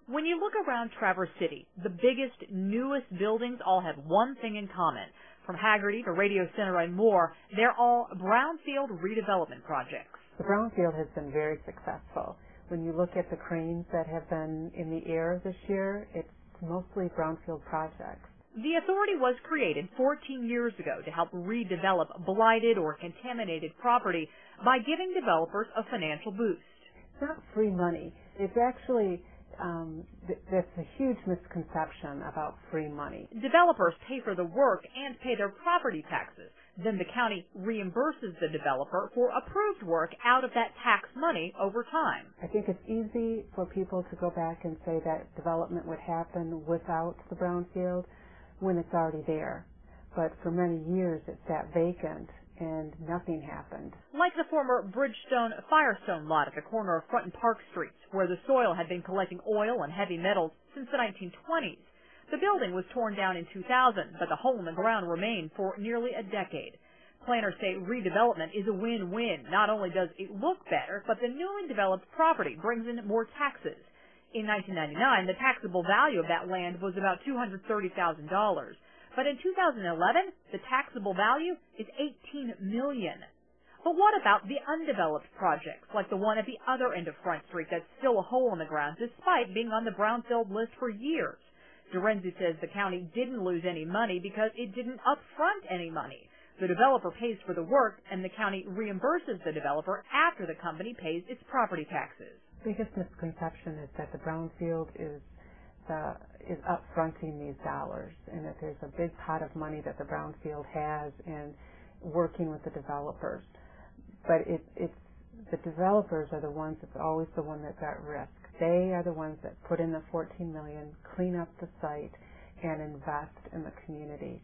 When you look around Traverse City, the biggest, newest buildings all have one thing in common. From Haggerty to Radio Center and more, they're all brownfield redevelopment projects. The brownfield has been very successful. When you look at the cranes that have been in the air this year, it's mostly brownfield projects. The authority was created 14 years ago to help redevelop blighted or contaminated property by giving developers a financial boost. It's not free money. It's actually that's a huge misconception about free money. Developers pay for the work and pay their property taxes. Then the county reimburses the developer for approved work out of that tax money over time. I think it's easy for people to go back and say that development would happen without the brownfield when it's already there. But for many years it sat vacant and nothing happened. Like the former Bridgestone-Firestone lot at the corner of Front and Park Streets, where the soil had been collecting oil and heavy metals since the 1920s. The building was torn down in 2000, but the hole in the ground remained for nearly a decade. Planners say redevelopment is a win-win. Not only does it look better, but the newly developed property brings in more taxes. In 1999, the taxable value of that land was about $230,000. But in 2011, the taxable value is $18 million. But what about the undeveloped projects, like the one at the other end of Front Street that's still a hole in the ground despite being on the brownfield list for years? Dorenzi says the county didn't lose any money because it didn't upfront any money. The developer pays for the work, and the county reimburses the developer after the company pays its property taxes. The biggest misconception is that the brownfield is upfronting these dollars, and that there's a big pot of money that the brownfield has in working with the developers. But it's the developers are the ones that's always the one that's at risk. They are the ones that put in the $14 million, clean up the site, and invest in the community.